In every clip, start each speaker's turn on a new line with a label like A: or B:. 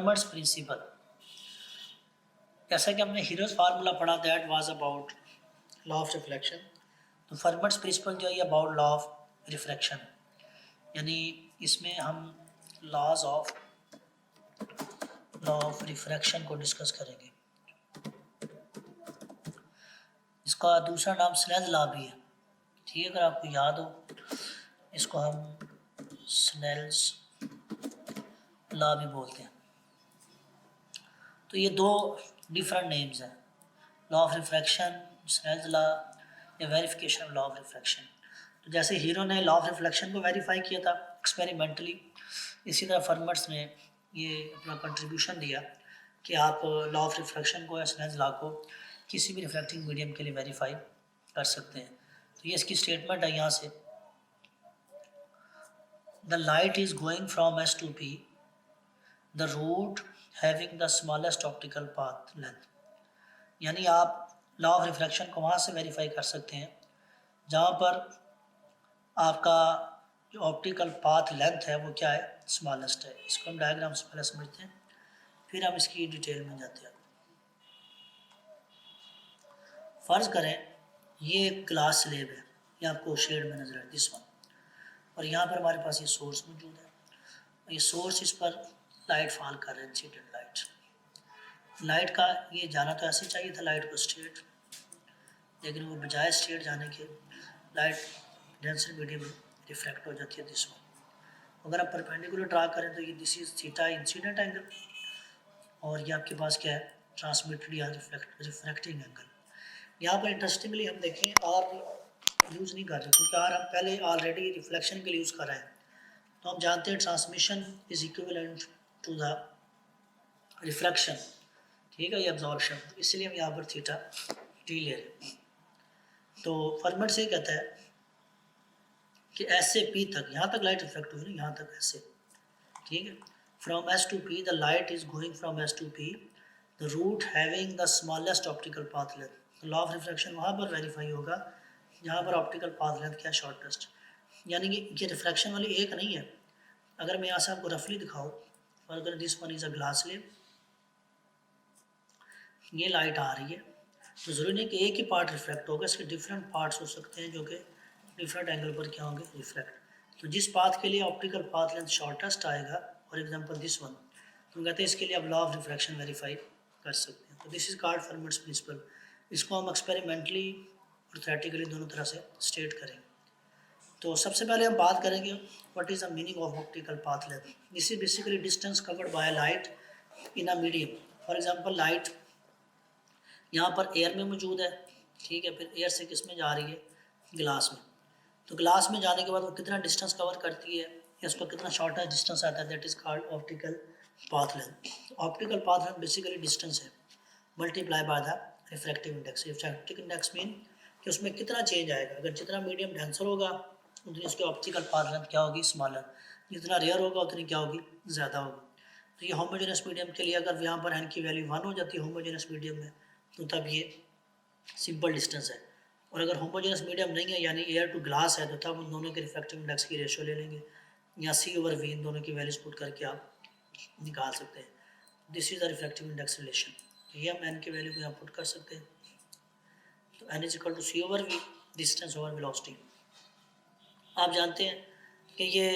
A: फर्मर्स principal, जैसा कि हमने हीरोज फार्मूला पढ़ा that was about law of reflection, तो फर्मर्स प्रिंसिपल जो है अबाउट लॉ ऑफ रिफ्रैक्शन, यानी इसमें हम लॉ ऑफ रिफ्रैक्शन को डिस्कस करेंगे। इसका दूसरा नाम स्नेल लॉ भी है, ठीक है, अगर आपको याद हो इसको हम स्नेल्स लॉ भी बोलते हैं। तो ये दो डिफरेंट नेम्स हैं, law of refraction, Snell's law या verification of law of refraction. तो जैसे हीरो ने लॉ ऑफ रिफ्लेक्शन को वेरीफाई किया था एक्सपेरिमेंटली, इसी तरह फर्मर्स ने ये अपना कंट्रीब्यूशन दिया कि आप लॉ ऑफ रिफ्लेक्शन को या स्नेल्स लॉ को किसी भी रिफ्लेक्टिंग मीडियम के लिए वेरीफाई कर सकते हैं। तो ये इसकी स्टेटमेंट है यहाँ से, the light is going from S to P, the route having the smallest optical path length, यानी आप लॉ ऑफ रिफ्लेक्शन को वहाँ से वेरीफाई कर सकते हैं जहाँ पर आपका जो ऑप्टिकल पाथ लेंथ है वो क्या है, स्मॉलेस्ट है। इसको हम डायग्राम से पहले समझते हैं, फिर हम इसकी डिटेल में जाते हैं। फ़र्ज़ करें ये एक ग्लास स्लेब है, ये आपको शेड में नज़र है दिस वन, और यहाँ पर हमारे पास ये सोर्स मौजूद है। ये सोर्स, इस पर लाइट फॉल कर रहा है, इंसिडेंट लाइट का ये जाना तो ऐसे चाहिए था लाइट को स्ट्रेट, लेकिन वो बजाय स्ट्रेट जाने के लाइट डेंसर मीडियम में रिफ्रैक्ट हो जाती है दिस वन। अगर आप परपेंडिकुलर ड्रा करें तो ये this is theta incident angle, और ये आपके पास क्या है, ट्रांसमिटेड या रिफ्रैक्टिंग एंगल। यहाँ पर इंटरेस्टिंगली हम देखें आर यूज़ नहीं कर रहे, क्योंकि आर हम पहले ऑलरेडी रिफ्लेक्शन के लिए यूज़ कर रहे हैं। तो हम जानते हैं transmission is equivalent to the refraction, ठीक है, ये अब्जॉर्प्शन, इसलिए हम यहाँ पर थीटा टी ले रहे हैं। तो फर्मर से कहता है कि एस से पी तक, यहाँ तक लाइट रिफ्लेक्ट हुई ना, यहाँ तक ऐसे, ठीक है, from S to P the light is going from S to P, the route having the smallest optical path length. Law of reflection वहाँ पर वेरीफाई होगा जहाँ पर ऑप्टिकल पाथ लेंथ क्या, शॉर्टेस्ट, यानी कि ये रिफ्लेक्शन वाली एक नहीं है। अगर मैं यहाँ से आपको रफली दिखाऊँ, अगर this one is a glass slab, ये लाइट आ रही है, तो ज़रूरी नहीं कि एक ही पार्ट रिफ्लेक्ट होगा, इसके डिफरेंट पार्ट्स हो सकते हैं जो कि डिफरेंट एंगल पर क्या होंगे, रिफ्लेक्ट। तो जिस पाथ के लिए ऑप्टिकल पाथ लेंथ शॉर्टेस्ट आएगा, फॉर एग्जांपल दिस वन, तो कहते हैं इसके लिए आप लॉ ऑफ रिफ्लेक्शन वेरीफाई कर सकते हैं। तो दिस इज कॉल्ड फर्मर्स प्रिंसिपल। इसको हम एक्सपेरिमेंटली और थ्योरेटिकली दोनों तरह से स्टेट करेंगे। तो सबसे पहले हम बात करेंगे what is the meaning of optical path length. This is basically distance covered by light in a medium. For example light यहाँ पर एयर में मौजूद है, ठीक है, फिर एयर से किस में जा रही है, ग्लास में। तो ग्लास में जाने के बाद वो कितना डिस्टेंस कवर करती है या उसका कितना शॉर्टेस्ट डिस्टेंस आता है, that is called optical path length. Optical path length basically distance है multiply by the refractive index. Refractive index mean कि उसमें कितना चेंज आएगा, अगर जितना मीडियम डेंसर होगा उतनी उसकी ऑप्टिकल पाथ लेंथ क्या होगी, स्मॉलर, जितना रेयर होगा उतनी क्या होगी, ज़्यादा होगी। तो ये होमोजेनस मीडियम के लिए अगर यहाँ पर एन की वैल्यू 1 हो जाती है होमोजेनस मीडियम में, तो तब ये सिंपल डिस्टेंस है। और अगर होमोजेनस मीडियम नहीं है यानी एयर टू ग्लास है, तो तब उन दोनों के रिफ्रैक्टिव इंडेक्स की रेशियो ले लेंगे, या सी ओवर वी, इन दोनों की वैल्यूज पुट करके आप निकाल सकते हैं। This is the refractive index relation. तो ये हम एन की वैल्यू को यहाँ पुट कर सकते हैं। तो N is equal to C over V, distance over velocity. आप जानते हैं कि ये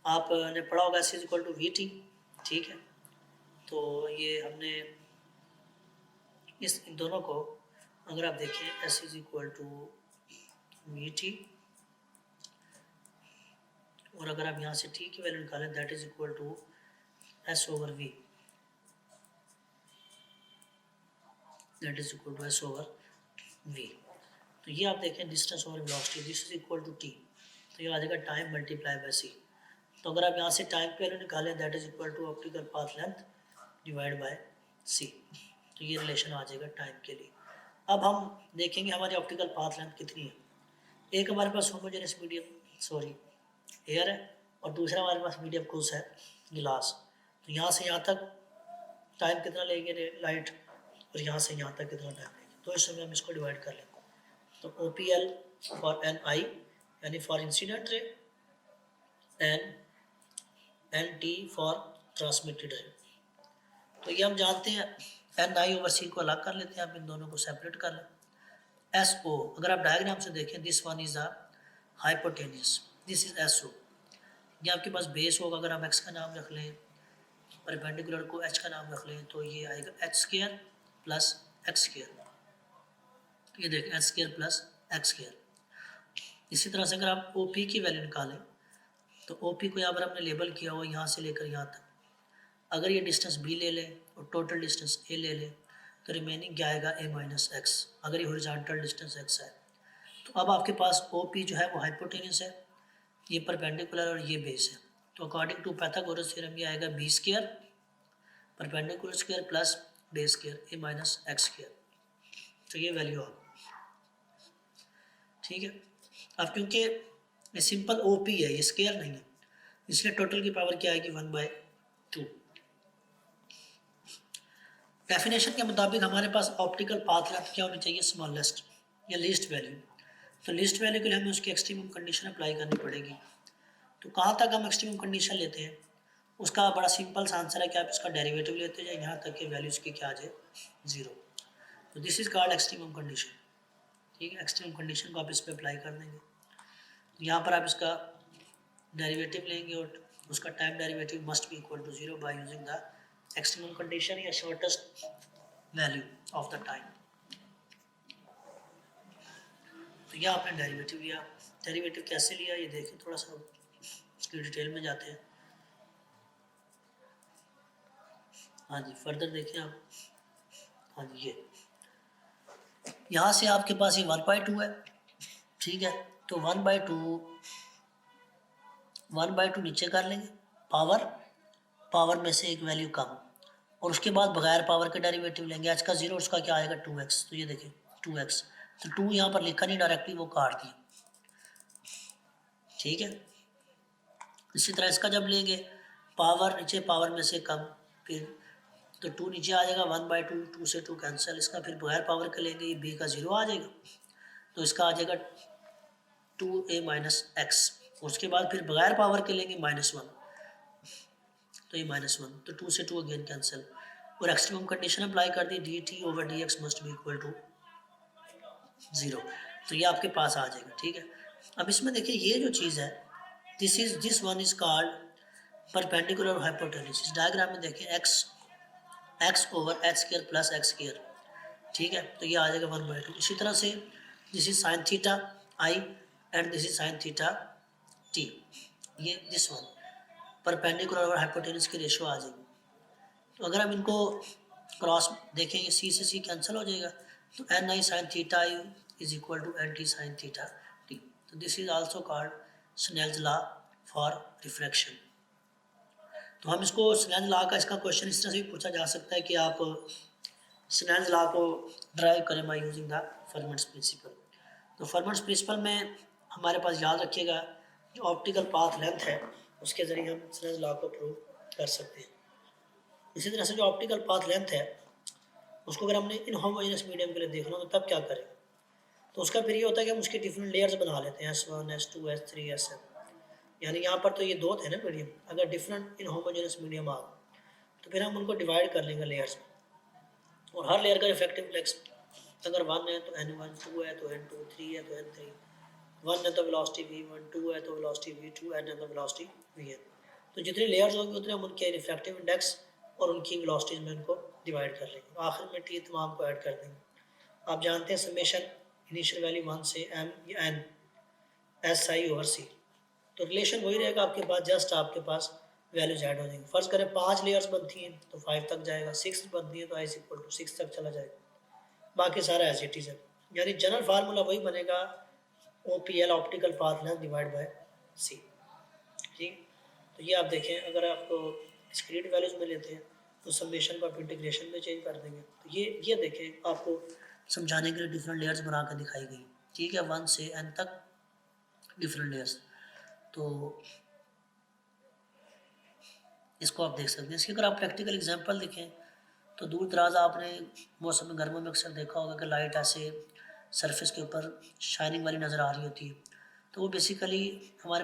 A: आपने पढ़ा होगा S is equal to V T, ठीक है। तो ये हमने इस इन दोनों को अगर आप देखें, S is equal to V T, और अगर आप यहाँ से टी की वैल्यू निकालें, that is equal to S over V, that is equal to S over V. तो ये आप देखें distance over velocity, this is equal to T, तो ये आ जाएगा टाइम मल्टीप्लाई बाय सी। तो अगर आप यहाँ से टाइम की वैल्यू निकालें, that is equal to optical path length divide by c, तो ये रिलेशन आ जाएगा टाइम के लिए। अब हम देखेंगे हमारी ऑप्टिकल पाथ लेंथ कितनी है। एक हमारे पास होमोजेनस मीडियम एयर है, और दूसरा हमारे पास मीडियम कौन है, गिलास। तो यहाँ से यहाँ तक टाइम कितना लेंगे लाइट, और यहाँ से यहाँ तक कितना टाइम लेंगे, तो इस समय हम इसको डिवाइड कर लेंगे। तो O P L for n i यानी for incident ray, n t for transmitted है। तो ये हम जानते हैं, एन आई ओवर सी को अलग कर लेते हैं, आप इन दोनों को सेपरेट कर लें। एस ओ, अगर आप डायग्राम से देखें, this one is a hypotenuse, this is S O. ये आपके पास बेस होगा, अगर हम एक्स का नाम रख लें, परपेंडिकुलर को एच का नाम रख लें, तो ये आएगा H square plus x square. ये देखें H square plus x square. इसी तरह से अगर आप ओ पी की वैल्यू निकालें, तो ओ पी को यहाँ पर हमने लेबल किया हुआ यहाँ से लेकर यहाँ तक। अगर ये डिस्टेंस बी ले लें और टोटल डिस्टेंस ए ले लें, तो रिमेनिंग क्या आएगा ए माइनस एक्स, अगर ये हॉरिजॉन्टल डिस्टेंस एक्स है। तो अब आपके पास ओ पी जो है वो हाइपोटेन्यूस है, ये परपेंडिकुलर और ये बेस है। तो अकॉर्डिंग टू पाइथागोरस थ्योरम ये आएगा b square perpendicular square plus base square a minus x square. तो ये वैल्यू आ, ठीक है। अब क्योंकि ये सिंपल ओ पी है, ये स्क्वायर नहीं है, इसलिए टोटल की पावर क्या आएगी 1/2। डेफिनेशन के मुताबिक हमारे पास ऑप्टिकल पाथ लेंथ क्या होनी चाहिए, स्मॉलेस्ट या लीस्ट वैल्यू। तो लीस्ट वैल्यू के लिए हमें उसकी एक्सट्रीमम कंडीशन अप्लाई करनी पड़ेगी। तो कहाँ तक हम एक्सट्रीमम कंडीशन लेते हैं, उसका बड़ा सिंपल सा आंसर है कि आप इसका डेरिवेटिव लेते जाए यहाँ तक कि वैल्यू इसकी क्या आ जाए 0। तो this is called extremum condition, ठीक है। एक्सट्रीमम कंडीशन को आप इस पर अप्लाई कर देंगे, तो यहाँ पर आप इसका डेरिवेटिव लेंगे और उसका time derivative must be equal to 0 by using the extremum condition या shortest value of the time. तो यह आपने डेरिवेटिव लिया। डेरिवेटिव कैसे लिया ये देखें, थोड़ा सा इसकी डिटेल में जाते हैं। हाँ जी, फर्दर देखें आप। हाँ जी, ये यहाँ से आपके पास ये 1/2 है, ठीक है। तो 1/2 नीचे कर लेंगे, पावर में से एक वैल्यू कम, और उसके बाद बगैर पावर के डेरिवेटिव लेंगे। एच का 0, उसका क्या आएगा 2x। तो ये देखिए 2x, तो 2 यहाँ पर लिखा नहीं डायरेक्टली, वो काट दिया, ठीक है। इसी तरह इसका जब लेंगे पावर नीचे पावर में से कम, फिर तो 2 नीचे आ जाएगा 1/2, 2 से 2 कैंसिल। इसका फिर बगैर पावर के लेंगे, ये b का 0 आ जाएगा, तो इसका आ जाएगा 2a माइनस एक्स। उसके बाद फिर बगैर पावर के लेंगे -1, तो ये -1, तो 2 से 2 अगेन कैंसिल, और एक्सट्रीमम कंडीशन अप्लाई कर दी, dt/dx must be equal to 0। तो ये आपके पास आ जाएगा, ठीक है। अब इसमें देखिए ये जो चीज़ है, this one is called perpendicular hypotenuse. इस डायग्राम में देखें x over H square plus x square, ठीक है। तो ये आ जाएगा 1/2। इसी तरह से this is sine theta I and this is sine theta T, ये दिस वन परपेंडिकुलर और हाइपोटेन्यूस की रेशियो आ जाएगी। तो अगर हम इनको क्रॉस देखेंगे, सी से सी कैंसिल हो जाएगा, तो n i sine theta i is equal to n t sine theta t. तो this is also called Snell's law for refraction. तो हम इसको स्नेल्स लॉ का इसका क्वेश्चन इस तरह से भी पूछा जा सकता है कि आप स्नेल्स लॉ को ड्राइव करें बाय यूजिंग द फर्मेंट्स प्रिंसिपल। तो फर्मेंट्स प्रिंसिपल में हमारे पास याद रखिएगा, जो ऑप्टिकल पाथ लेंथ है उसके ज़रिए हम स्नेल्स लॉ को प्रूव कर सकते हैं। इसी तरह से जो ऑप्टिकल पाथ लेंथ है उसको अगर हमने इनहोमोजेनस मीडियम के लिए देखना हो तो तब क्या करें, तो उसका फिर ये होता है कि हम उसके डिफरेंट लेयर्स बना लेते हैं, S1 S2 S3 S7। यानी यहाँ पर तो ये 2 थे ना मीडियम, अगर डिफरेंट इनहोमोजेनस मीडियम आ तो फिर हम उनको डिवाइड कर लेंगे लेयर्स में, और हर लेयर का इफेक्टिव फ्लक्स अगर 1 है तो N1, 2 है तो N2, 3 है तो N3, 1 है तो वेलोसिटी V1, 2 है तो वेलोसिटी V2, N है तो वेलोसिटी Vn। तो जितनी लेयर्स होंगी उतने हम उनके रिफ्रैक्टिव इंडेक्स और उनकी वेलोसिटीज में उनको डिवाइड कर लेंगे, आखिर में टी तमाम को ऐड कर देंगे। आप जानते हैं समेशन इनिशियल वैल्यू 1 से m या n SI/C, तो रिलेशन वही रहेगा आपके पास, जस्ट आपके पास वैल्यूज ऐड हो जाएंगी। फर्ज करें 5 लेयर्स बनती हैं तो 5 तक जाएगा, 6 बनती है तो I = 6 तक चला जाएगा, बाकी सारा एज इट इज है। यानी जनरल फार्मूला वही बनेगा, OPL optical path length divide bye C, ठीक। तो ये आप देखें, अगर आपको डिस्क्रीट वैल्यूज में लेते हैं तो समेशन को आप इंटीग्रेशन में चेंज कर देंगे। तो ये देखें, आपको समझाने के लिए डिफरेंट लेयर्स बना कर दिखाई गई, ठीक है, 1 से n तक डिफरेंट लेयर्स। तो इसको आप देख सकते हैं। इसकी अगर आप प्रैक्टिकल एग्जांपल देखें तो दूर दराज आपने मौसम गर्मियों में अक्सर देखा होगा कि लाइट ऐसे सरफेस के ऊपर शाइनिंग वाली नज़र आ रही होती है, तो वो बेसिकली हमारे